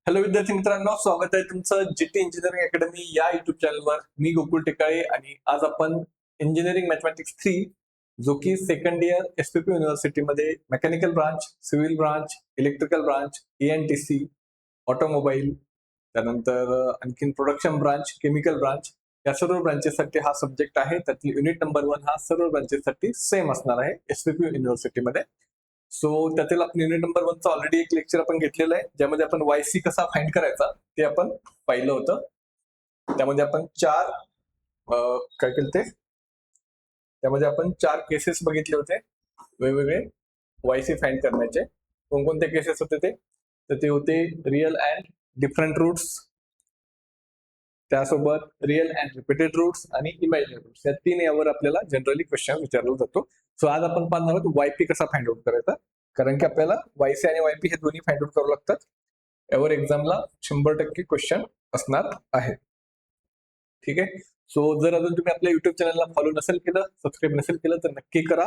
Hello विद्यार्थी मित्रांनो, स्वागत आहे तुमचं जीटी इंजिनिअरिंग अकॅडमी या युट्यूब चॅनलवर. मी गोकुळ टेकाळे आणि आज आपण इंजिनिअरिंग मॅथमॅटिक्स 3 जो की सेकंड इयर एसपीपी युनिव्हर्सिटीमध्ये mechanical branch, civil branch, electrical branch, ENTC, automobile, त्यानंतर आणखीन प्रोडक्शन ब्रांच, केमिकल ब्रांच या सर्व ब्रांचेससाठी हा सब्जेक्ट आहे. त्यातील युनिट नंबर 1 हा सर्व ब्रांचेससाठी सेम असणार आहे एसपीपी युनिव्हर्सिटीमध्ये. सो त्यातील आपण युनिट नंबर 1 चा ऑलरेडी एक लेक्चर आपण घेतलेलं आहे, ज्यामध्ये आपण वायसी कसा फाइंड करायचा ते आपण पाहिलं होतं. त्यामध्ये आपण काय केलं ते त्यामध्ये आपण 4 केसेस बघितले होते वेगवेगळे वायसी फाइंड करण्याचे. कोणकोणते केसेस होते ते होते रिअल अँड डिफरंट रूट्स, त्यासोबत रिअल अँड रिपीटेड रूट्स आणि इमॅजिनरी रूट्स. या 3 यावर आपल्याला जनरली क्वेश्चन विचारला जातो. सो आज आपण पाहणार आहोत वायपी कसा फाइंड आउट करायचा, कारण की आपल्याला वायसी आणि वायपी हे दोन्ही फाइंड आउट करावं लागतात. यावर एक्झामला 100% क्वेश्चन असणार आहे. ठीक आहे. सो जर अजून तुम्ही आपल्या युट्यूब चॅनलला फॉलो नसेल केलं, सबस्क्राईब नसेल केलं तर नक्की करा,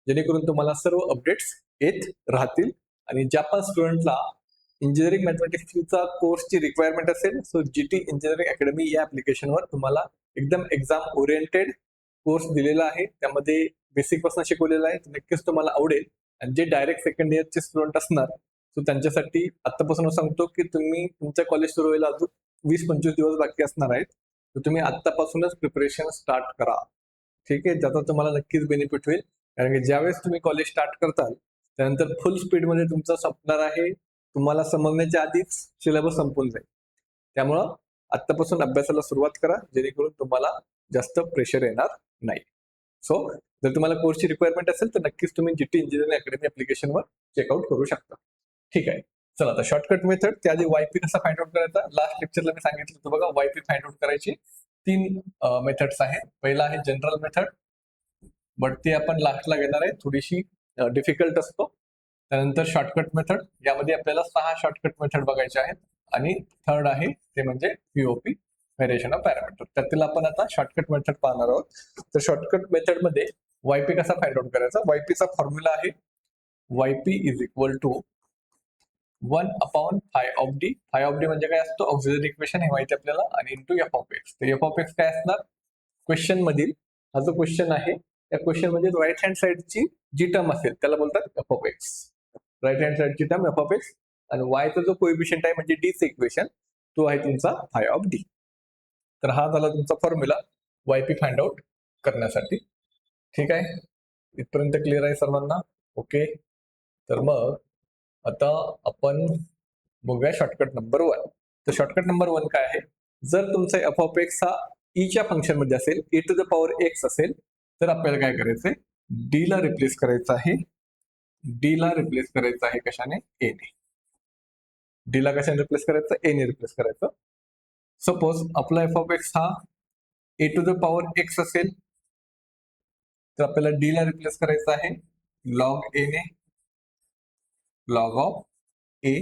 जेणेकरून तुम्हाला सर्व अपडेट्स येत राहतील. आणि ज्या पण स्टुडंटला इंजिनिअरिंग मॅथमॅटिक्स 3 चा कोर्सची रिक्वायरमेंट असेल, सो जीटी इंजिनिअरिंग अकॅडमी या ऍप्लिकेशनवर तुम्हाला एकदम एक्झाम ओरिएंटेड कोर्स दिलेला आहे. त्यामध्ये बेसिक पासून शिकवलेला आहे. नक्कीच तुम्हाला आवडेल. आणि जे डायरेक्ट सेकंड इयरचे स्टुडंट असणार, सो त्यांच्यासाठी आतापासून सांगतो की तुम्ही तुमचं कॉलेज सुरू व्हायला अजून 20-25 दिवस बाकी असणार आहेत. तर तुम्ही आतापासूनच प्रिपरेशन स्टार्ट करा. ठीक आहे. त्याचा तुम्हाला नक्कीच बेनिफिट होईल, कारण की ज्यावेळेस तुम्ही कॉलेज स्टार्ट करताल त्यानंतर फुल स्पीडमध्ये तुमचं संपणार आहे. तुम्हाला समजण्याच्या आधीच सिलेबस संपून जाईल. त्यामुळं आतापासून अभ्यासाला सुरुवात करा, जेणेकरून तुम्हाला जास्त प्रेशर येणार नाही. सो जर तुम्हाला कोर्सची रिक्वायरमेंट असेल तर नक्कीच तुम्ही जीटी इंजिनिअरिंग अकॅडमी ऍप्लिकेशनवर चेकआउट करू शकता. ठीक आहे. चला आता शॉर्टकट मेथड, त्याआधी वायपी कसा फाइंड आउट करायचा. लास्ट लेक्चरला मी सांगितलं होतं बघा, वायपी फाइंड आउट करायची 3 मेथड्स आहेत. पहिला आहे जनरल मेथड, बट ती आपण लास्टला घेणार आहे, थोडीशी डिफिकल्ट असतो. त्यानंतर शॉर्टकट मेथड, यामध्ये आपल्याला 6 शॉर्टकट मेथड बघायचे आहेत. आणि थर्ड आहे ते म्हणजे पीओपी, व्हेरिएशन ऑफ पॅरामीटर. त्यातील आपण आता शॉर्टकट मेथड पाहणार आहोत. तर शॉर्टकट मेथड मध्ये वायपी कसा फाइंड आउट करायचा. वायपीचा फॉर्म्युला आहे YP is equal to 1/phi of D. Phi of D म्हणजे काय असतो, ऑक्सिलरी इक्वेशन, हे माहिती आपल्याला. आणि इंटू एफ ऑफ एक्स. तर एफ ऑफ एक्स काय असणार, क्वेश्चन मधील हा जो क्वेश्चन आहे त्या क्वेश्चन मध्ये राईट हँड साइडची जी टर्म असेल त्याला बोलतात F of X. Right hand साइडची टर्म एफ ऑफ एक्स, आणि वायचा जो कोएफिशियंट आहे म्हणजे डीचं इक्वेशन, तो आहे तुमचा फाय ऑफ डी. तर हा झाला तुमचा फॉर्म्युला वायपी फाइंड आउट करण्यासाठी. ठीक आहे. इथपर्यंत क्लिअर आहे सर्वांना. ओके. तर मग आता आपण बघूया शॉर्टकट नंबर 1. तर शॉर्टकट नंबर 1 काय आहे, जर तुमचा एफ ऑफ एक्स हा ईच्या फंक्शन मध्ये असेल, e to the power X असेल, तर आपल्याला काय करायचंय, डी ला रिप्लेस करायचं आहे. डी ला रिप्लेस करायचं आहे कशाने, ए ने. डी ला कशाने रिप्लेस करायचं, ए ने रिप्लेस करायचं. सपोज आपला एफ ऑफ एक्स हा ए टू द पॉवर एक्स असेल, तर आपल्याला डी ला रिप्लेस करायचं आहे लॉग ए ने, लॉग ऑफ ए.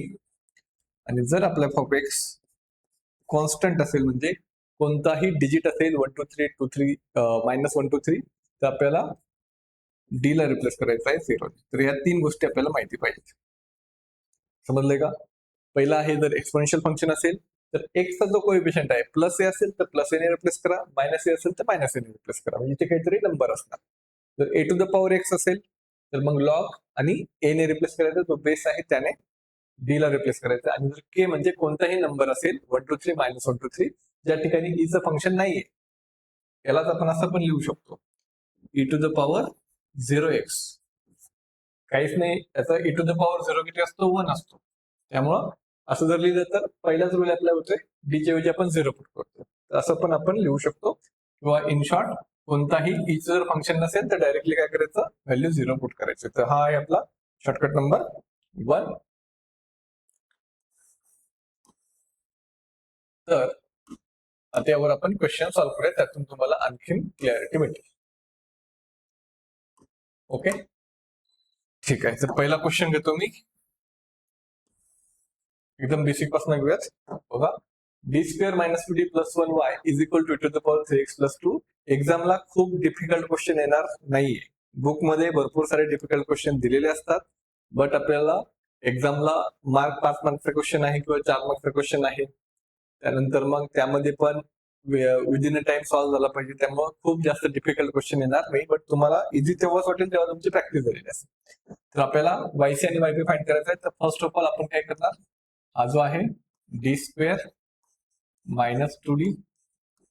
आणि जर आपला एफ ऑफ एक्स कॉन्स्टंट असेल, म्हणजे कोणताही डिजिट असेल 1 2 3 2 3 -1 2 3, तर आपल्याला डी ला रिप्लेस करायचं आहे 0. तर या 3 गोष्टी आपल्याला माहिती पाहिजे. समजलंय का. पहिला आहे, जर एक्सपोनेन्शियल फंक्शन असेल तर एक्सचा जो कोएफिशियंट आहे प्लस ए असेल तर प्लस ए ने रिप्लेस करा, मायनस ए असेल तर मायनस ए ने रिप्लेस करा, म्हणजे इथे काहीतरी नंबर असणार. जर ए टू द पॉवर एक्स असेल तर मग लॉग आणि ए ने रिप्लेस करायचं, जो बेस आहे त्याने डी ला रिप्लेस करायचं. आणि जर के म्हणजे कोणताही नंबर असेल 1 2 3 -1 2 3, ज्या ठिकाणी ईचं फंक्शन नाहीये, यालाच आपण असं पण लिहू शकतो, E to the power 0x. काहीच नाही, त्याचा ई टू द पॉवर 0 किती असतो, 1 असतो. त्यामुळं असं जर लिहिलं तर पहिलाच रूल आपल्या होतोय, डी च्या ऐवजी आपण 0 पुट करतो. तर असं पण आपण लिहू शकतो. किंवा इन शॉर्ट, कोणताही ईचं जर फंक्शन नसेल तर डायरेक्टली काय करायचं, व्हॅल्यू 0 पुट करायचं. तर हा आहे आपला शॉर्टकट नंबर 1. तर आता यावर आपण क्वेश्चन सॉल्व्ह करूया, त्यातून तुम्हाला आणखीन क्लॅरिटी मिळेल. ओके. ठीक आहे. तर पहिला क्वेश्चन घेतो मी, एकदम बेसिक पासून घेऊयात. बघा, D square minus 2d plus 1y is equal to to the power 3x plus 2. एक्झामला खूप डिफिकल्ट क्वेश्चन येणार नाहीये. बुक मध्ये भरपूर सारे डिफिकल्ट क्वेश्चन दिलेले असतात, बट आपल्याला एक्झामला मार्क 5 मार्कचा क्वेश्चन आहे किंवा 4 मार्कचा क्वेश्चन आहे. त्यानंतर मग त्यामध्ये पण विदिन अ टाइम सॉल्व्ह झाला पाहिजे. त्यामुळे खूप जास्त डिफिकल्ट क्वेश्चन येणार नाही, बट तुम्हाला इझी तेव्हाच वाटेल जेव्हा तुमची प्रॅक्टिस झालेली असेल. तर आपल्याला वायसी आणि वायपी फाइंड करायचा आहे. तर फर्स्ट ऑफ ऑल आपण काय करणार, हा जो आहे D square minus 2d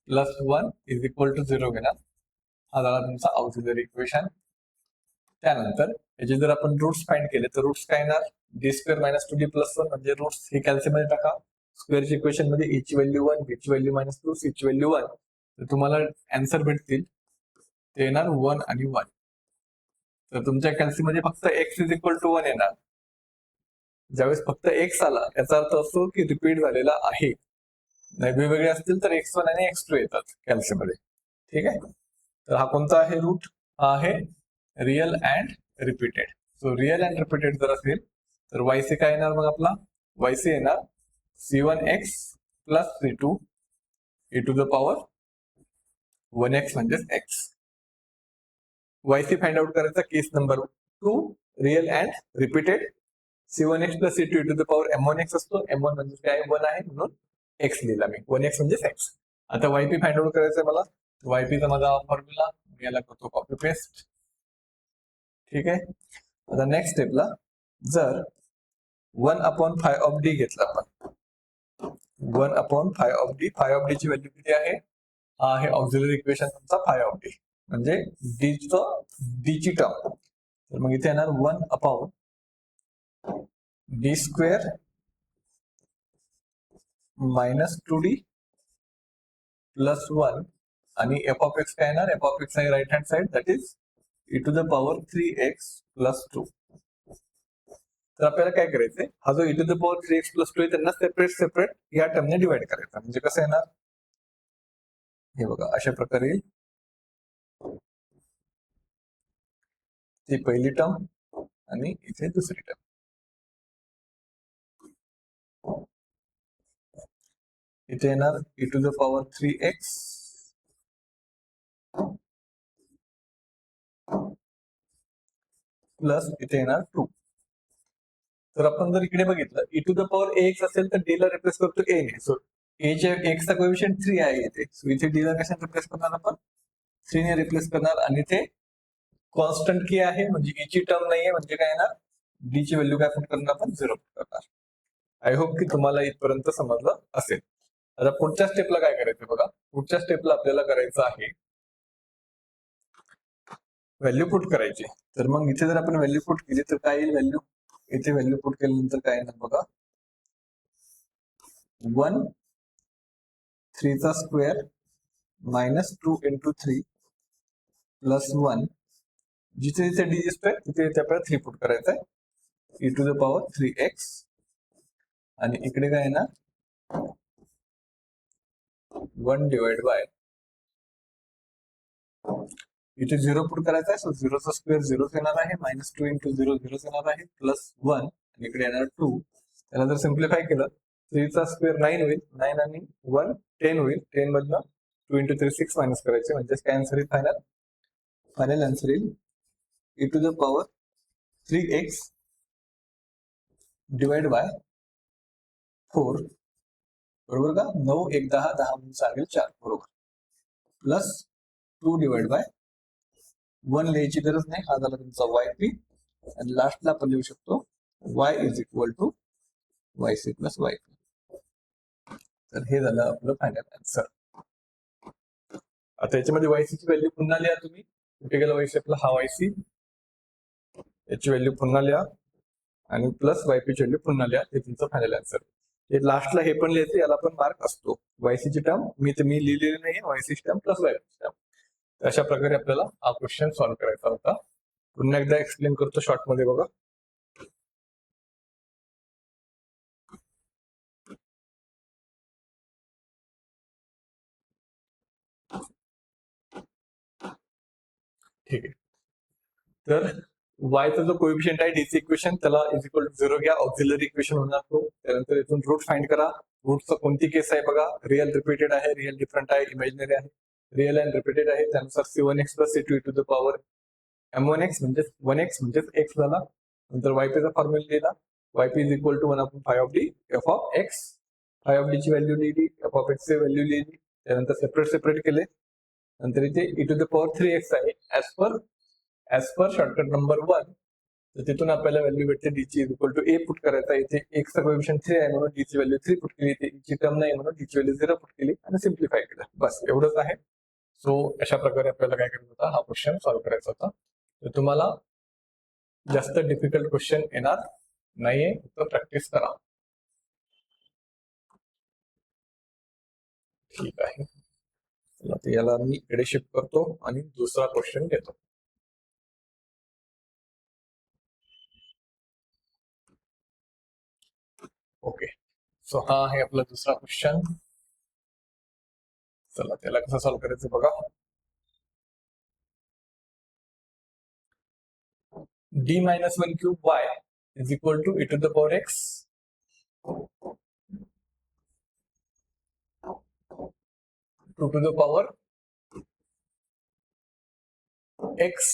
plus 1 is equal to 0 घेणार. हा झाला तुमचा ऑक्झिलरी इक्वेशन. त्यानंतर याचे जर आपण रूट्स फाइंड केले तर रूट्स काय येणार, D square minus 2d plus 1 म्हणजे रूट्स हे कॅल्सीमध्ये टाका. स्क्वेअरच्या इक्वेशन मध्ये ए ची व्हॅल्यू 1, बी ची व्हॅल्यू -2, सी ची व्हॅल्यू 1. तर तुम्हाला आन्सर भेटतील ते येणार 1 आणि 1. तर तुमच्या कॅल्सीमध्ये फक्त x इज इक्वल टू 1 येणार. ज्यावेळेस फक्त x आला याचा अर्थ असतो की रिपीट झालेला आहे. नाही वेगवेगळे असतील तर x1 आणि x2 येतात कॅल्सीमध्ये. ठीक आहे. तर हा कोणता आहे रूट, हा आहे real and repeated. So real and repeated जर असेल तर वायसी काय येणार, मग आपला वायसी येणार c1x plus c2 e to the power 1x म्हणजेच x. वायसी फाइंड आउट करायचा case number 2, real and repeated. c1x plus c2 e to the power m1x असतो. m1 म्हणजे काय, 1 आहे म्हणून x लिहिला मी, 1x म्हणजे x. आता वायपी फाइंड आउट करायचं आहे मला. वायपीचा माझा फॉर्म्युला मी याला करतो कॉपी पेस्ट. ठीक आहे. आता नेक्स्ट स्टेपला जर 1/5 ऑफ डी घेतला आपण, 1/5 ऑफ डी, 5 ऑफ डी ची व्हॅल्यू किती आहे, हा आहे ऑक्झिलरी इक्वेशन तुमचा 5 ऑफ डी म्हणजे डी ची टर्म. तर मग इथे येणार 1/डी स्क्वेअर मायनस 2d प्लस 1 आणि एफ ऑफ एक्स काय येणार, एफ ऑफ एक्स आहे right hand side, that is e to the power 3x plus 2. तर आपल्याला काय करायचंय, हा जो e to the power 3x plus 2 आहे त्यांना सेपरेट या टर्मने डिवाइड करायचा. म्हणजे कसं येणार, हे बघा अशा प्रकारे ती पहिली टर्म आणि इथे दुसरी टर्म. इथे येणार e to the power 3x plus इथे येणार 2. तर आपण जर इकडे बघितलं e to the power ax असेल तर d ला रिप्लेस करतो a ने. सो a च्या x चा कोएफिशियंट 3 आहे इथे. सो इथे d ला कशाने रिप्लेस करणार आपण, 3 ने रिप्लेस करणार. आणि ते कॉन्स्टंट की आहे म्हणजे e ची टर्म नाहीये, म्हणजे काय येणार, d ची व्हॅल्यू काय पुट करणार आपण, 0 पुट करणार. आय होप की तुम्हाला इथपर्यंत समजलं असेल. आता पुढच्या स्टेपला काय करायचं बघा, पुढच्या स्टेपला आपल्याला करायचं आहे व्हॅल्यू पुट करायची. तर मग इथे जर आपण व्हॅल्यू पुट केली तर काय येईल व्हॅल्यू, इथे व्हॅल्यू पुट केल्यानंतर काय येणार बघा, 1 3 चा स्क्वेअर मायनस 2 इंटू 3 प्लस 1. जिथे जिथे डी दिसतोय तिथे आपल्याला 3 पुट करायचं आहे, e to the power 3x. आणि इकडे काय येणार, 1 डिवाइड बाय, इथे 0 पुट करायचा आहे. सो 0 चा स्क्वेअर 0 येणार आहे, मायनस 2 इंटू 0 0 येणार आहे, प्लस 1 आणि इकडे येणार 2. त्याला जर सिम्प्लिफाय केलं 3 चा स्क्वेअर 9 होईल, 9 आणि 1 10 होईल, 10 मधनं 2 इंटू 3 6 मायनस करायचे म्हणजे काय आन्सर येईल, फायनल आन्सर येईल e to the power 3x divide by 4. बरोबर का, 9 1 10 10 म्हणून सांगेल 4, बरोबर. प्लस 2 डिवाइड बाय 1 लिहायची गरज नाही, हा झाला तुमचा yp. आणि लास्टला आपण लिहू शकतो y is equal to yc plus yp. तर हे झालं आपलं फायनल आन्सर. आता याच्यामध्ये yc ची व्हॅल्यू पुन्हा लिहा तुम्ही. कुठे गेला yc आपला, हा yc, याची व्हॅल्यू पुन्हा लिहा आणि प्लस yp ची व्हॅल्यू पुन्हा लिहा. हे तुमचं फायनल आन्सर. हे लास्टला हे पण लिहायचं, याला पण मार्क असतो. yc ची टर्म मी लिहिलेली नाही, yc ची टर्म प्लस yp ची टर्म. अशा प्रकारे आपल्याला हा क्वेश्चन सॉल्व्ह करायचा होता. पुन्हा एकदा एक्सप्लेन करतो शॉर्ट मध्ये बघा. ठीक आहे. तर yचा जो कोएफिशियंट आहे डीसी इक्वेशन, त्याला इज इक्वल टू 0 घ्या, ऑक्झिलरी इक्वेशन होणार तो. त्यानंतर इथून रूट फाइंड करा. रूटचं कोणती केस आहे बघा, रिअल रिपीटेड आहे, रिअल डिफरंट आहे, इमॅजिनरी आहे. रिअल अँड रिपीटेड आहे, त्यानुसार c1x plus c2 e to the power m1x म्हणजे 1x म्हणजेच x झाला. नंतर yp चा फॉर्म्युला लिहिला, yp is equal to 1 upon 5 of D F of X. 5 of D ची व्हॅल्यू लिहिली, एफ ऑफ एक्स ची व्हॅल्यू लिहिली, त्यानंतर सेपरेट केले. नंतर इथे e to the power 3x आहे ऍज पर शॉर्टकट नंबर 1. तर तिथून आपल्याला व्हॅल्यू भेटते डी ची इक्वल टू ए पुट करायचा. इथे x चा कोएफिशियंट 3 आहे म्हणून डी ची व्हॅल्यू 3 पुट केली. इथे e ची टर्म नाही म्हणून डी ची व्हॅल्यू 0 पुट केली आणि सिम्प्लिफाय केलं. बस एवढंच आहे. सो अशा प्रकारे आपल्याला काय करायचं होता, हा क्वेश्चन सॉल्व्ह करायचा होता. तर तुम्हाला जास्त डिफिकल्ट क्वेश्चन येणार नाहीये, तर प्रॅक्टिस करा. ठीक आहे, चला याला मी इकडे शिफ्ट करतो आणि दुसरा क्वेश्चन घेतो. ओके, सो हा आहे आपला दुसरा क्वेश्चन. चला त्याला कसं सॉल्व्ह करायचं बघा. d minus 1 cube y is equal to e to the power x to the power x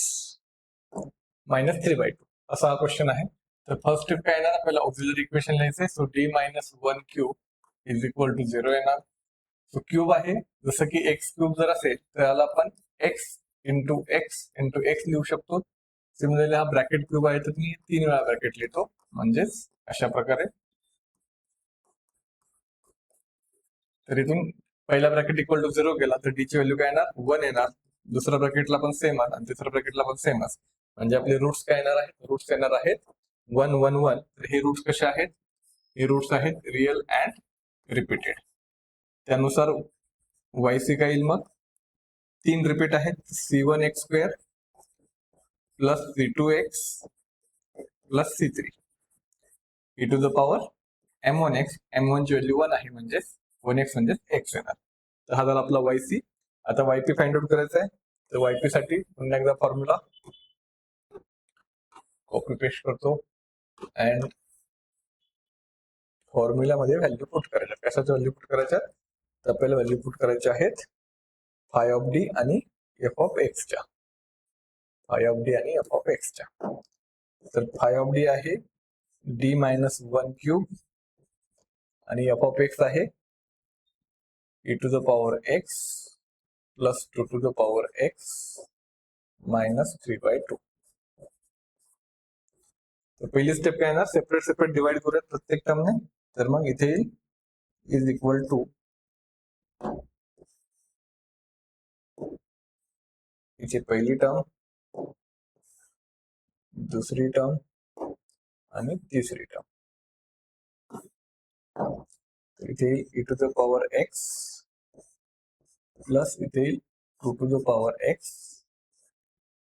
minus 3 by 2 असा हा क्वेश्चन आहे. तर फर्स्ट स्टेप काय येणार, आपल्याला ऑक्झिलरी इक्वेशन लिहायचंय. So d minus 1 cube is equal to 0 येणार. सो क्यूब आहे, जसं की x क्यूब जर असेल तर याला आपण x इंटू एक्स लिहू शकतो. सिमिलरली हा ब्रॅकेट क्यूब आहे तर मी 3 वेळा ब्रॅकेट लिहितो, म्हणजेच अशा प्रकारे. तर इथून पहिला ब्रॅकेट इक्वल टू 0 गेला तर डी ची व्हॅल्यू काय येणार, 1 येणार. दुसऱ्या ब्रॅकेटला पण सेम आहे आणि तिसऱ्या ब्रॅकेटला पण सेम आहे. म्हणजे आपले रूट्स काय येणार आहेत, रूट्स येणार आहेत 1 1 1. तर हे रूट्स कसे आहेत, हे रूट्स आहेत रिअल अँड रिपीटेड. त्यानुसार वायसी काय येईल, मग 3 रिपीट आहेत, c1x² plus c2x plus c3 e to the power m1x. m1 ची व्हॅल्यू 1 आहे, म्हणजे 1x म्हणजे x येणार. तर हा झाला आपला yc. आता yp फाइंड आउट करायचा आहे. तर yp साठी पुन्हा एकदा फॉर्म्युला कॉपी पेस्ट करतो अँड फॉर्म्युलामध्ये व्हॅल्यू पुट करायच्या. कशाच्या व्हॅल्यू पुट करायच्या, तर आपल्याला व्हॅल्यू पुट करायच्या आहेत फाय ऑफ डी आणि एफ ऑफ एक्सच्या. फाय ऑफ डी आणि एफ ऑफ एक्सच्या. तर फाय ऑफ डी आहे डी मायनस 1 क्यूब आणि एफ ऑफ एक्स आहे e to the power X plus 2 to the power X minus 3/2. तर पहिली स्टेप काय येणार, सेपरेट डिवाइड करूयात प्रत्येक टर्मने. तर मग इथे इज इक्वल टू इथे पहिली टर्म, दुसरी टर्म आणि तिसरी टर्म. इथे e to the power X plus इथे 2 to the power X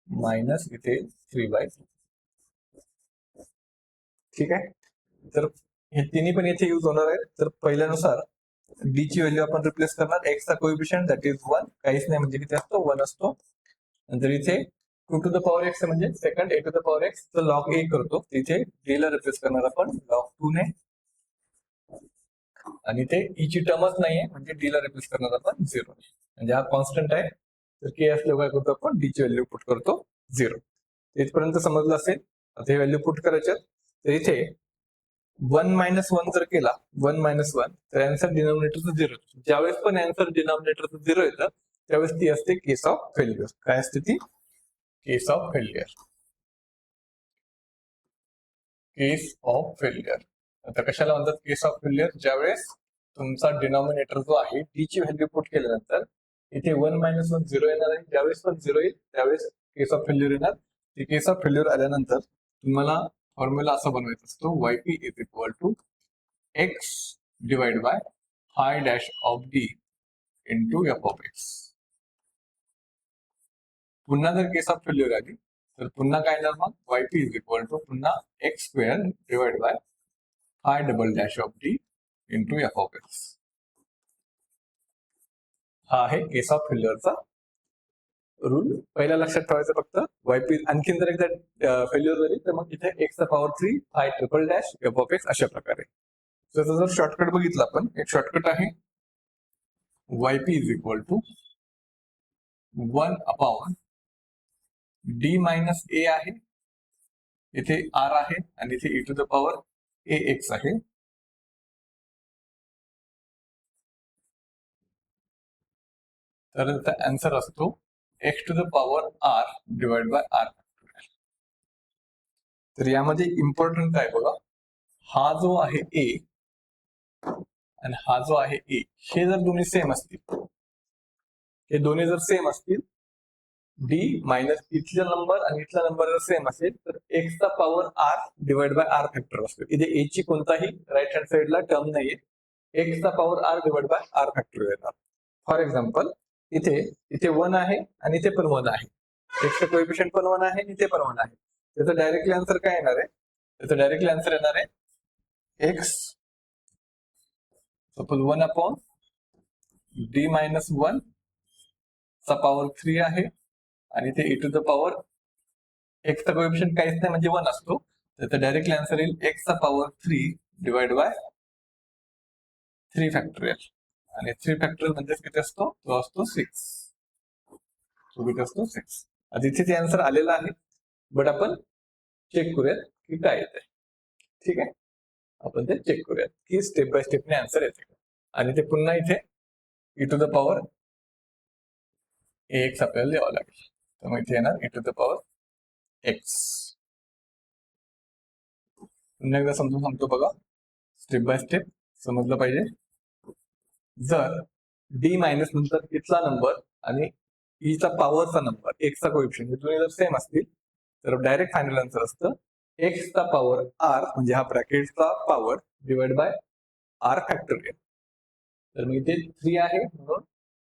minus इथे 3/2. ठीक आहे. तर हे तिन्ही पण येथे यूज होणार आहेत. तर पहिल्यानुसार डी ची व्हॅल्यू आपण रिप्लेस करणार, एक्स चा कोएफिशियंट दॅट इज 1, काहीच नाही म्हणजे किती असतो, 1 असतो. नंतर इथे 2 टू द पॉवर एक्स म्हणजे second A to the power X, तर लॉग ए करतो, तिथे डी ला रिप्लेस करणार आपण लॉग 2 ने. आणि ते ई ची टर्मच नाहीये म्हणजे डी ला रिप्लेस करणार आपण 0 ने. म्हणजे हा कॉन्स्टंट आहे. तर के असल्यावर काय करतो आपण, डी ची व्हॅल्यू पुट करतो 0. इथपर्यंत समजलं असेल. आता हे व्हॅल्यू पुट करायच्यात. तर इथे 1 मायनस 1 जर केला, 1 मायनस 1, तर आन्सर डिनॉमिनेटरचं 0. ज्यावेळेस पण आन्सर डिनॉमिनेटरचं 0 येतं त्यावेळेस ती असते केस ऑफ फेल्युअर. काय असते ती, case of failure. Case of failure. आता कशाला म्हणतात केस ऑफ फेल्युअर, ज्यावेळेस तुमचा डिनॉमिनेटर जो आहे डी ची व्हॅल्यू पुट केल्यानंतर इथे 1 मायनस 1 0 येणार आहे. ज्यावेळेस पण 0 येईल त्यावेळेस केस ऑफ फेल्युअर येणार. ती केस ऑफ फेल्युअर आल्यानंतर तुम्हाला फॉर्म्युला असा बनवायचा असतो, yp is equal to X divide by phi dash of D into F of X. पुन्हा जर केस ऑफ फेल्युअर आली तर पुन्हा काय येणार, मग yp इज इक्वल टू पुन्हा x square divide by five double dash of D into F of x. हा आहे केस ऑफ फेल्युअरचा रूल. पहिला लक्षात ठेवायचं फक्त yp. आणखीन जर एकदा फेल्युअर झाली तर मग इथे एक्स चा power 3 five triple dash F of x अशा प्रकारे. त्याचा जर शॉर्टकट बघितला आपण, एक शॉर्टकट आहे yp is equal to 1 upon D minus A आहे, इथे आर आहे आणि इथे e to the power A X आहे. तर त्याचा आन्सर असतो X to the power R divide by R. तर यामध्ये इम्पॉर्टंट काय बघा, हा जो आहे ए आणि हा जो आहे ए, हे जर दोन्ही सेम असतील, हे दोन्ही जर सेम असतील, डी मायनस इथला नंबर आणि इथला नंबर जर सेम असेल, तर एक्स चा power R divide by R factor असतो. इथे ए ची कोणताही राईट हँड साइडला टर्म नाहीये, एक्स चा power R divide by R factor येणार. फॉर एक्झाम्पल इथे 1 आहे आणि इथे पण 1 आहे, एक्सचा कोएफिशियंट पण 1 आहे आणि इथे पण 1 आहे. त्याचं डायरेक्टली आन्सर काय येणार आहे? त्याचं डायरेक्टली आन्सर येणार आहे x suppose 1 upon D minus 1 चा पॉवर 3 आहे आणि ते e टू द पॉवर एक्सचा कोएफिशियंट काहीच नाही म्हणजे 1 असतो. त्याचं डायरेक्टली आन्सर येईल एक्स चा पॉवर 3 डिवाइड बाय 3 फॅक्टोरियल. आणि 3 फॅक्टोरियल म्हणजे किती असतो? तो असतो 6. तो किती असतो? 6. आता इथे ते आन्सर आलेला आहे, बट आपण चेक करूयात की काय येत आहे. ठीक आहे, आपण ते चेक करूयात की स्टेप बाय स्टेपने आन्सर येते. आणि ते पुन्हा इथे e to the power X आपल्याला लिहावं लागेल. तर मग इथे येणार e to the power X. पुन्हा एकदा समजून सांगतो बघा, स्टेप बाय स्टेप समजलं पाहिजे. जर डी मायनस नंतर इथला नंबर आणि ई चा पॉवरचा नंबर एक्सचा कोएफिशियंट हे दोन्ही जर सेम असतील, तर डायरेक्ट फायनल आन्सर असतं एक्स चा पॉवर आर म्हणजे हा ब्रॅकेटचा power divide by R factorial. तर मग इथे 3 आहे म्हणून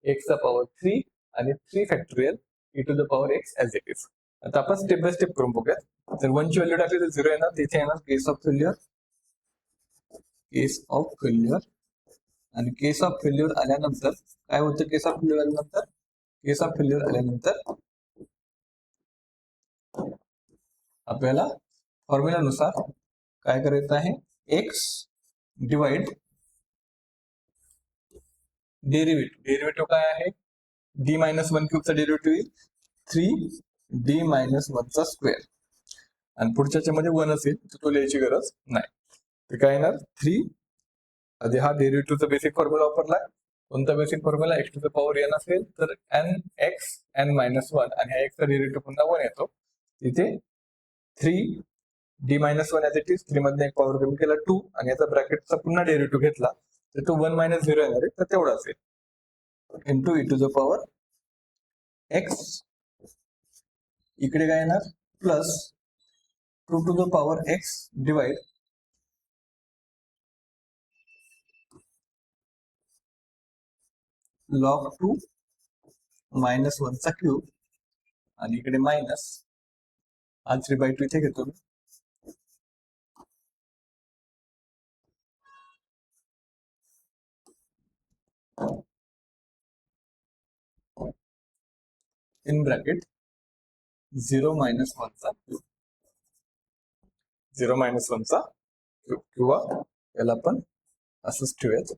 एक्स चा पॉवर 3 आणि 3 factorial e to the power X as it is. आता आपण स्टेप बाय स्टेप करून बघूयात. जर 1 ची व्हॅल्यू टाकली तर 0 येणार, तिथे येणार case of failure, case of failure. आणि केस ऑफ फेल्युअर आल्यानंतर काय होतं? केस ऑफ फेल्युअर आल्यानंतर आपल्याला फॉर्म्युलानुसार काय करायचं आहे? एक्स डिवाइड डेरिव्हेटिव्ह काय आहे? डी मायनस 1 क्यूबचा डेरिव्हेटिव्ह येईल 3 डी मायनस 1 चा स्क्वेअर. आणि पुढच्या मध्ये 1 असेल तर तो लिहायची गरज नाही. तर काय येणार? 3 आधी हा डेरिव्हेटिव्हचा बेसिक फॉर्म्युला वापरलाय. कोणता basic formula? X to the power N असेल तर एन एक्स एन मायनस 1 आणि हा एक्सचा डेरिव्हेटिव्ह पुन्हा 1 येतो. तिथे 3 D minus 1 as it is, 3 मधून एक पॉवर कमी केला 2 आणि याचा ब्रॅकेटचा पुन्हा डेरिव्हेटिव्ह घेतला तर तो 1 मायनस 0 येणार आहे, तर तेवढा असेल into e to the power X. इकडे काय येणार? Plus 2 to the power X divide log 2 minus 1 चा क्यूब आणि इकडे मायनस हा 3/2 इथे घेतो मी. इन ब्रॅकेट 0 मायनस 1 चा क्यूब, 0 मायनस 1 चा क्यूब, किंवा याला आपण असंच ठेवूयात.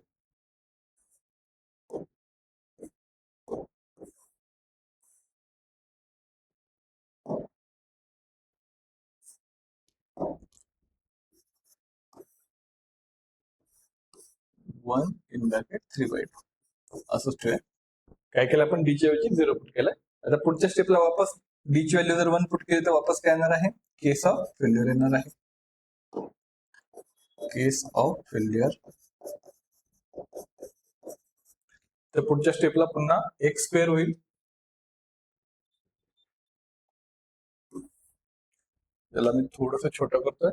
वन इन ब्रॅकेट 3/2 असंच ठेवूया. काय केलं आपण? डी च्या ऐवजी 0 पुट केलाय. आता पुढच्या स्टेपला वापस डी ची व्हॅल्यू जर 1 पुट केली तर वापस काय येणार आहे? केस ऑफ फेल्युअर येणार आहे. केस ऑफ फेल्युअर. तर पुढच्या स्टेपला पुन्हा एक्स स्क्वेअर होईल. त्याला मी थोडंसं छोटं करतोय.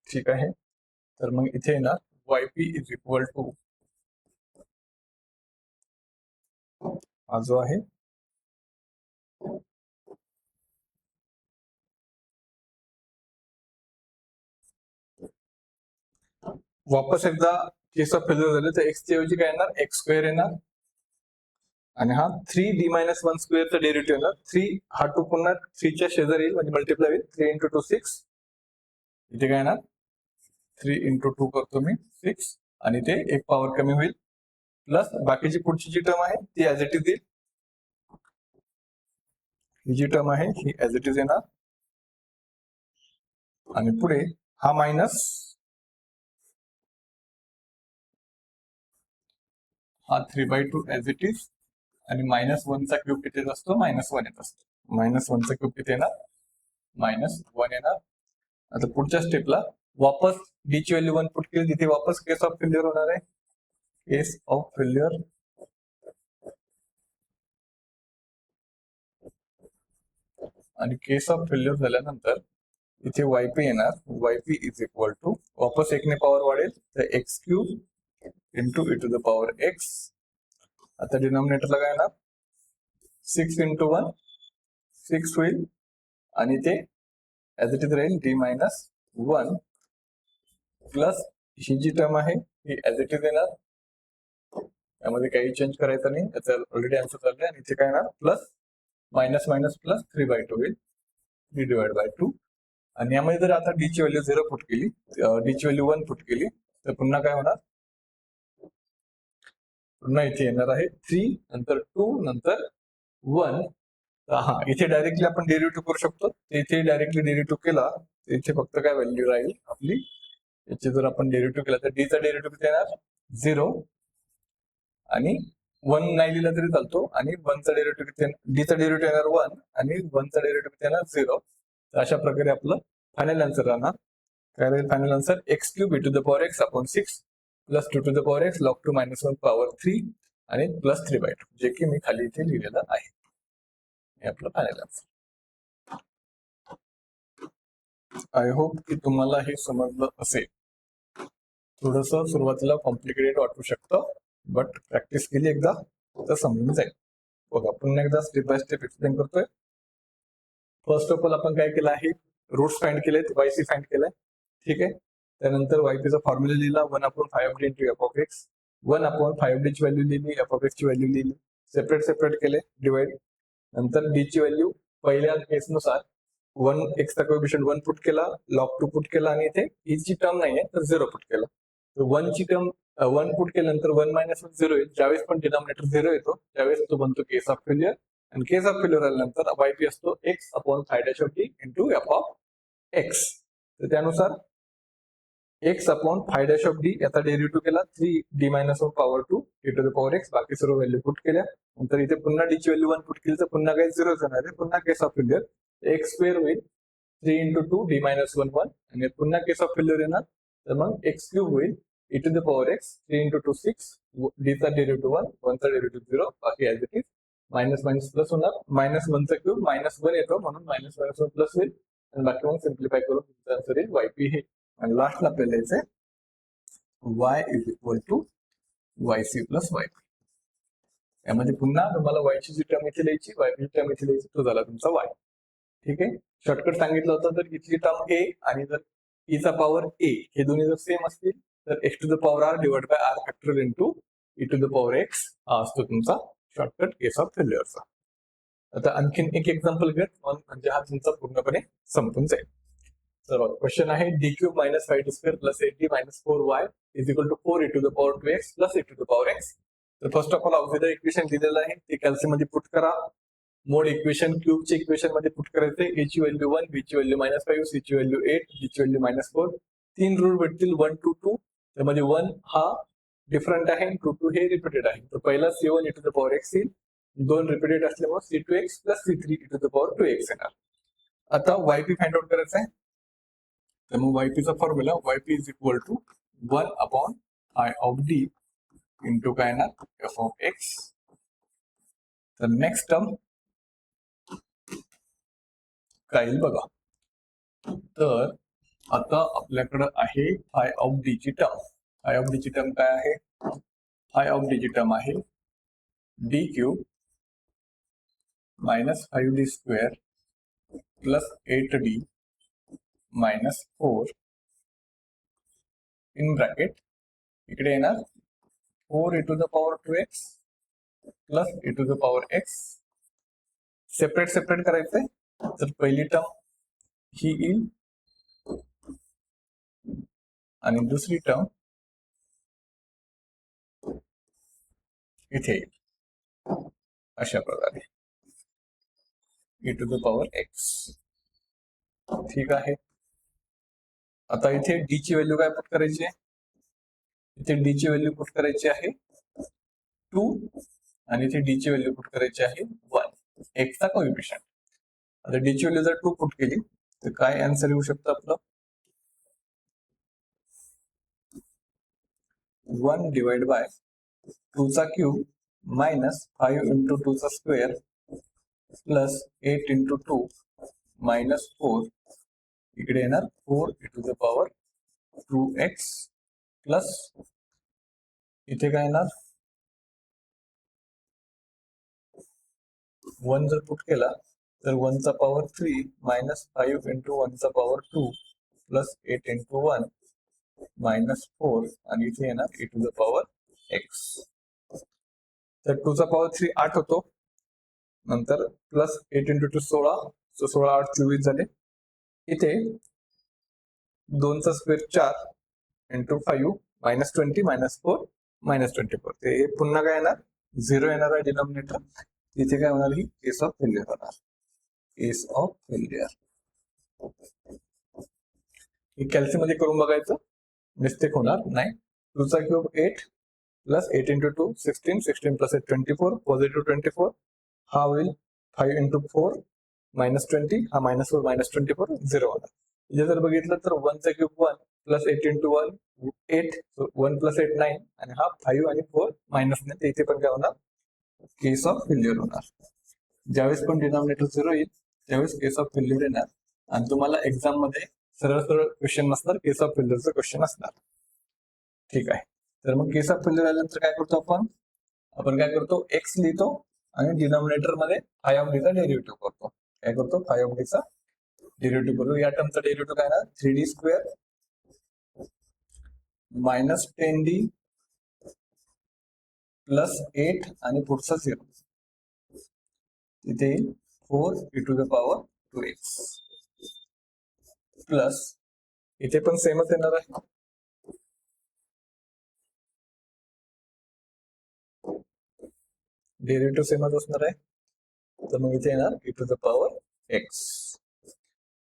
ठीक आहे, तर मग इथे येणार yp इज इक्वल टू हा जो आहे वापस एकदा केस ऑफ फेल्युअर झाले तर एक्स च्या ऐवजी काय येणार? एक्स स्क्वेअर येणार आणि हा 3 डी मायनस 1 स्क्वेअरचा डेरिव्हेटिव्ह येणार. 3 हा 2 पुन्हा 3 च्या शेजारी येईल म्हणजे मल्टिप्लाय होईल. 3 इंटू 2 6. इथे काय येणार? 3 इंटू 2 करतो मी 6 आणि ते एक पॉवर कमी होईल, प्लस बाकीची पुढची जी टर्म आहे ती ऍज इट इज येईल. ही जी टर्म आहे ही ऍज इट इज येणार, आणि पुढे हा मायनस, हा 3/2 ऍज इट इज, आणि -1चा क्यूब किती येत असतो, -1 येत असतो. -1चा क्यूब किती येणार, -1 येणार. आता पुढच्या स्टेपला वापस डी ची व्हॅल्यू 1 पुट केली, तिथे वापस केस ऑफ फेल्युअर होणार आहे, केस ऑफ फेल्युअर. आणि केस ऑफ फेल्युअर झाल्यानंतर इथे वायपी येणार, वायपी इज इक्वल टू, वापस एकने पॉवर वाढेल तर X cube into E to the power X. आता डिनॉमिनेटरला काय येणार, 6 इंटू 1 6 होईल, आणि ते ऍज इट इज राहील d-1 प्लस ही जी टर्म आहे ही ऍज इट इज येणार, यामध्ये काही चेंज करायचं नाही, याचा ऑलरेडी आन्सर चाललाय. आणि इथे काय येणार, प्लस मायनस मायनस प्लस 3/2 होईल, 3/2. आणि यामध्ये जर आता डी ची व्हॅल्यू 0 पुट केली, डी ची व्हॅल्यू 1 पुट केली, तर पुन्हा काय होणार, पुन्हा इथे येणार आहे 3, नंतर 2, नंतर 1. हा, इथे डायरेक्टली आपण डेरिव्हेटिव्ह करू शकतो. इथे डायरेक्टली डेरिव्हेटिव्ह केला तर इथे फक्त काय व्हॅल्यू राहील आपली, याचे जर आपण डेरिव्हेटिव्ह केला तर डी चा डेरिव्हेटिव्ह किती येणार, 0, आणि 1 नाही लिहिला तरी चालतो, आणि 1चा डेरिव्हेटिव्ह किती, डी चा डेरिव्हेटिव्ह येणार 1, आणि 1चा डेरिव्हेटिव्ह किती येणार, 0. तर अशा प्रकारे आपलं फायनल आन्सर राहणार. काय राहील final answer, X cube E to the power X upon 6 plus 2 to the power X log 2 -1 power 3 आणि प्लस 3/2, जे की मी खाली इथे लिहिलेलं आहे. हे आपलं फायनल आन्सर. आय होप की तुम्हाला हे समजलं असेल. थोडस सुरुवातीला कॉम्प्लिकेटेड वाटू शकतं, बट प्रॅक्टिस केली एकदा तर समजून जाईल. बघा पुन्हा एकदा स्टेप बाय स्टेप एक्सप्लेन करतोय. फर्स्ट ऑफ ऑल आपण काय केलं आहे, रूट्स फाइंड केलेत, वायसी फाइंड केलाय, ठीक आहे. त्यानंतर वायपीचा फॉर्म्युला लिहिला, 1/5d into F of x, 1/5d ची व्हॅल्यू लिहिली, एफ ऑफ एक्स ची व्हॅल्यू लिहिली, सेपरेट सेपरेट केले, डिवाइड. नंतर डी ची व्हॅल्यू पहिल्या केसनुसार 1x चा कोएफिशियंट 1 पुट केला, लॉग 2 पुट केला, आणि इथे ई ची टर्म नाहीये तर 0 पुट केला. तर 1 ची टर्म 1 पुट केल्यानंतर 1 - 1 0 येईल. ज्यावेळेस पण डिनॉमिनेटर 0 येतो त्यावेळेस तो बनतो केस ऑफ फेल्युअर, आणि केस ऑफ फेल्युअर आल्यानंतर वायपी असतो x/5' into F of X. तर त्यानुसार x/5' याचा डेरिव्हेटिव्ह केला, 3d-1 power 2 e to the power x, बाकी सर्व व्हॅल्यू पुट केल्या. नंतर इथे पुन्हा डी ची व्हॅल्यू 1 पुट केली तर पुन्हा काही 0 येणार आहे, पुन्हा केस ऑफ फेल्युअर, एक्स स्क्वेअर होईल, 3 इंटू 2 d-1 1, आणि पुन्हा केस ऑफ फेल्युअर येणार, तर मग एक्स क्यूब होईल, e to the power x, 3 into 2 6, d चा डेरिव्हेटिव्ह 1, 1चा डेरिव्हेटिव्ह 0, बाकी as it is. Minus minus plus होणार, -1चा क्यूब -1 येतो म्हणून -1 प्लस होईल, आणि बाकी मग सिम्प्लिफाय करून तुमचा आन्सर येईल वायपी हे. आणि लास्टला आपल्याला यायचंय y is equal to yc plus yp. यामध्ये पुन्हा तुम्हाला y ची जी टर्म इथे लिहायची, yp ची टर्म इथे लिहायची, तो झाला तुमचा y. ठीक आहे, शॉर्टकट सांगितलं होतं, तर इथली टर्म a आणि जर e चा पॉवर a हे दोन्ही जर सेम असतील तर x to the power r divide by r factorial into e to the power x हा असतो तुमचा शॉर्टकट केस ऑफ फेल्युअरचा. आता आणखीन एक एक्झाम्पल घेत म्हणजे हा तुमचा पूर्णपणे संपून जाईल. तर क्वेश्चन आहे d³ - 5d² plus 8d - 4y is equal to 4 e to the power 2x plus e to the power x. तर first of all auxiliary equation दिलेलं आहे, ते कॅल्सी मध्ये पुट करा. मोड इक्वेशन क्यूबचे इक्वेशन मध्ये पुट करायचे, a ची व्हॅल्यू 1, b ची व्हॅल्यू -5, c ची व्हॅल्यू 8, d ची व्हॅल्यू -4. 3 रूट भेटतील, 1 2 2. त्यामध्ये 1 हा डिफरंट आहे, 2 2 हे रिपीटेड आहे. तर पहिला c1 e to the power x येईल, 2 रिपीटेड असल्यामुळे c2x plus c3 e to the power 2x येणार. आता yp फाइंड आउट करायचं आहे, तर मग yp चा formula yp is equal to 1/i of d into काय ना एफ ऑफ एक्स. तर नेक्स्ट टर्म काय येईल बघा, तर आता आपल्याकडे आहे आय ऑफ डी ची टर्म. आय ऑफ डी ची टर्म काय आहे, आय ऑफ डी ची टर्म आहे d³ - 5d² plus 8d -4 in bracket, इकडे येणार 4 e to the power 2x plus e to the power x. Separate separate करायचंय, तर पहिली टर्म ही येईल, आणि दुसरी टर्म इथे येईल अशा प्रकारे e⁻x. ठीक आहे. आता इथे डी ची व्हॅल्यू काय पुट करायची आहे? इथे डी ची व्हॅल्यू पुट करायची आहे 2 आणि इथे डी ची व्हॅल्यू पुट करायची आहे 1. x चा कोएफिशियंट. आता डी ची व्हॅल्यू जर 2 पुट केली तर काय आन्सर येऊ शकतं आपलं? 1 डिवाइड बाय 2 चा क्यूब मायनस 5 इंटू 2 चा स्क्वेअर प्लस 8 इंटू 2 मायनस 4. इकडे येणार 4e⁻2x प्लस इथे काय येणार 1 जर पुट केला तर 1 चा पॉवर 3 मायनस 5 इंटू 1 चा पॉवर 2 प्लस 8 इंटू 1 मायनस 4 आणि इथे येणार e⁻x. तर 2 चा पॉवर 3 8 होतो. नंतर प्लस 8 इंटू 2 16. 16 8 24 झाले. इथे 2 चा square 4 into 5 minus 20 minus 4 minus 24. ते पुन्हा काय येणार 0 येणार आहे डिनॉमिनेटर. इथे काय होणार ही केस ऑफ फेल्युअर होणार. केस ऑफ फेल्युअर. हे कॅल्सी मध्ये करून बघायचं, मिस्टेक होणार नाही. 2 चा cube 8 plus 8 into 2 16 16 plus 8 24 positive 24. हा होईल 5 इंटू 4 मायनस 20. हा मायनस 4 मायनस 24 0 होणार. इथे जर बघितलं तर 1 चा क्यूब 1 प्लस 8 इंटू 1 8 1 प्लस 8 9 आणि हा 5 आणि 4 मायनस 9. इथे पण काय होणार केस ऑफ फेल्युअर होणार. ज्यावेळेस पण डिनॉमिनेटर 0 येईल त्यावेळेस केस ऑफ फेल्युअर येणार. आणि तुम्हाला एक्झाम मध्ये सरळ सरळ क्वेश्चन नसणार, केस ऑफ फेल्युअरचं क्वेश्चन असणार. ठीक आहे. तर मग केस ऑफ फेल्युअर आल्यानंतर काय करतो आपण काय करतो एक्स लिहितो आणि डिनॉमिनेटर मध्ये फाय ऑफ डीचा डेरिव्हेटिव्ह करतो. काय करतो फाय ऑफ डीचा डेरिव्हेटिव्ह करतो. या टर्मचा डेरिव्हेटिव्ह काय ना 3d square minus 10d plus 8 आणि पुढचा 0. तिथे 4e⁻2x प्लस इथे पण सेमच येणार आहे. डेरिव्हेटिव्ह सेमच असणार आहे. तर मग इथे येणार e⁻x.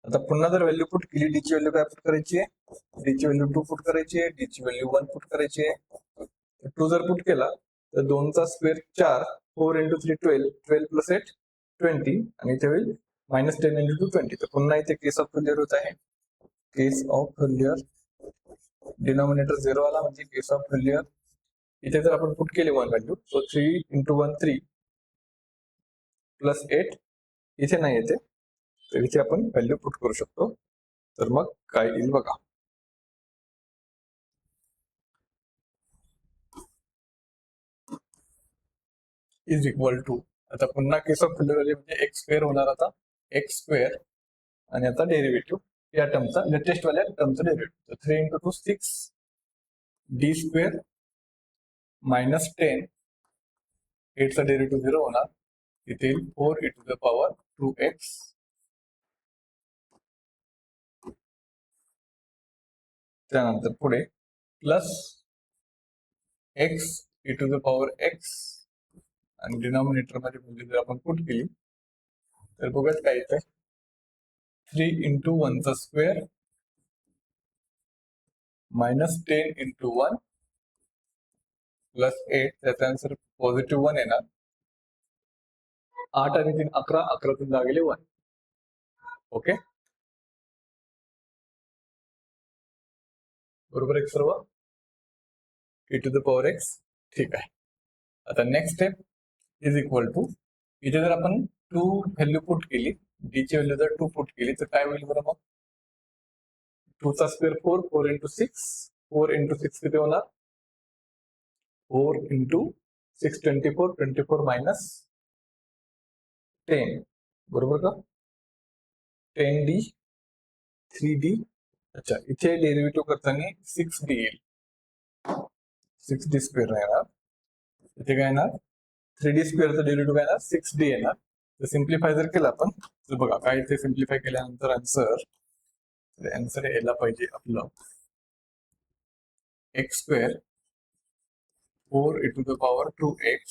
आता पुन्हा जर व्हॅल्यू पुट केली डी ची व्हॅल्यू काय पुट करायची आहे? डी ची व्हॅल्यू 2 पुट करायची आहे. डी ची व्हॅल्यू 1 पुट करायची आहे. 2 जर पुट केला तर 2 चा स्क्वेअर 4 4 इंटू 3 12 12 प्लस 8 20 आणि इथे होईल मायनस 10 इंटू 2 20. तर पुन्हा इथे केस ऑफ फेल्युअर होत आहे. केस ऑफ फेल्युअर. डिनॉमिनेटर 0 आला म्हणजे केस ऑफ फेल्युअर. इथे जर आपण पुट केली 1 व्हॅल्यू सो 3 इंटू 1 3 प्लस 8 इथे नाही येते तर इथे आपण व्हॅल्यू पुट करू शकतो. तर मग काय येईल बघा. इज इक्वल टू आता पुन्हा केस ऑफ फेल्युअर म्हणजे एक्स स्क्वेअर होणार. आता एक्स स्क्वेअर आणि आता डेरिव्हेटिव्ह या टर्मचा लेटेस्ट वाल्या टर्मचा derivative. 3 into 2 6 D square minus 10 8 चा डेरिव्हेटिव्ह 0 होणार. इथे 4e⁻2x त्यानंतर पुढे प्लस x e⁻x आणि डिनॉमिनेटर मध्ये म्हणजे जर आपण पुट केली तर बघत काय येतं 3 इंटू 1 चा स्क्वेअर मायनस 10 इंटू 1 प्लस 8. त्याचा आन्सर पॉझिटिव्ह 1 येणार. 8 आणि 3 11 11 3 लागले 1. ओके बरोबर आहे सर्व e⁻x. ठीक आहे. आता next step is equal to इथे जर आपण 2 व्हॅल्यू पुट केली डी ची व्हॅल्यू जर 2 पुट केली तर काय होईल बरं मग 2 चा स्क्वेअर 4 4 इंटू 6 4 इंटू 6 किती होणार 4 इंटू 6 24 24 मायनस 10 बरोबर का 10d 3d. अच्छा इथे डेरिव्हेटिव्ह करताना 6d येईल 6d स्क्वेअर राहणार. इथे काय येणार 3d स्क्वेअरचा डेरिव्हेटिव्ह काय येणार 6d येणार. तर सिम्प्लिफाय जर केलं आपण तर बघा काय इथे सिम्प्लिफाय केल्यानंतर आन्सर यायला पाहिजे आपलं x square 4 e to the power 2x,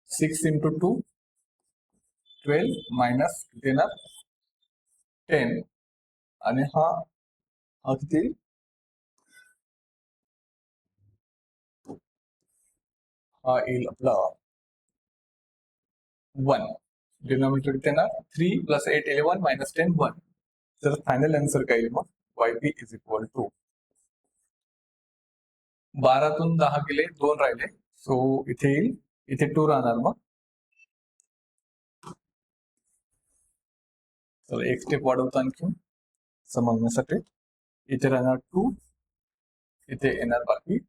6 into 2 12 minus देणार 10 आणि हा किती हा येईल आपला 1 डिनॉमिनेटर किती येणार 3 + 8 11 minus 10 1. तर फायनल आन्सर काय येईल मग yp इज इक्वल टू 12 तून 10 गेले 2 राहिले, सो इथे येईल, इथे 2 राहणार मग. तर एक स्टेप वाढवतो आणखी समजण्यासाठी. इथे राहणार 2, इथे येणार बाकी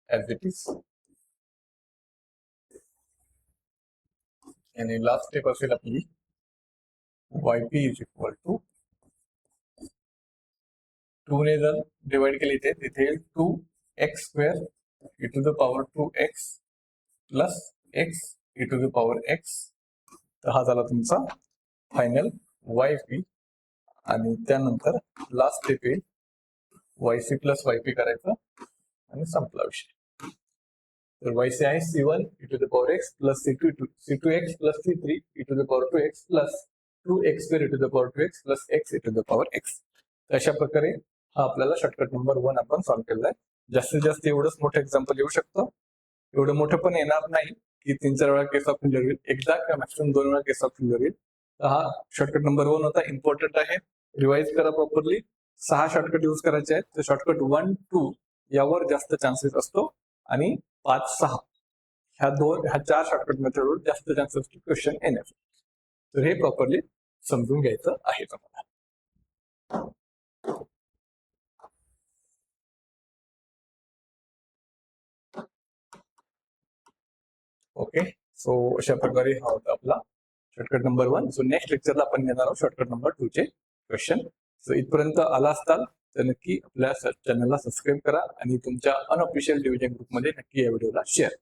ऍज इट इज. आणि लास्ट स्टेप असेल आपली yp इज इक्वल टू 2 ने जर डिवाइड केले तिथे येईल 2x² e to the power 2x plus x e to the power x. तर हा झाला तुमचा फायनल yp. आणि त्यानंतर लास्ट स्टेप येईल yc प्लस yp करायचं आणि संपला विषय. तर yc आहे c1 e to the power x plus c2x plus c3 e to the power 2x plus 2x² e to the power 2x plus x e to the power x. तर अशा प्रकारे हा आपल्याला शॉर्टकट नंबर 1 आपण solve केलेला आहे. जास्तीत जास्त एवढंच मोठं एक्झाम्पल येऊ शकतं. एवढं मोठं पण येणार नाही की 3-4 वेळा केस ऑफ फेल्युअर येईल, एकदा किंवा मॅक्सिमम 2 वेळा केस ऑफ फेल्युअर येईल. तर हा शॉर्टकट नंबर 1 होता, इम्पॉर्टंट आहे, रिवाइज करा प्रॉपरली. 6 शॉर्टकट यूज करायचे आहेत. तर शॉर्टकट 1, 2 यावर जास्त चान्सेस असतो आणि 5, 6 ह्या 4 शॉर्टकट मेथडवर जास्त चान्सेस क्वेश्चन येण्याचे. तर हे प्रॉपरली समजून घ्यायचं आहे तुम्हाला. ओके, सो अशा प्रकारे हा होता आपला शॉर्टकट नंबर 1. सो नेक्स्ट लेक्चरला आपण घेणार आहोत शॉर्टकट नंबर 2 चे क्वेश्चन. सो इथपर्यंत आला असताल तर नक्की आपल्या चॅनलला सबस्क्राईब करा आणि तुमच्या अनऑफिशियल डिव्हिजन ग्रुपमध्ये नक्की या व्हिडिओला शेअर.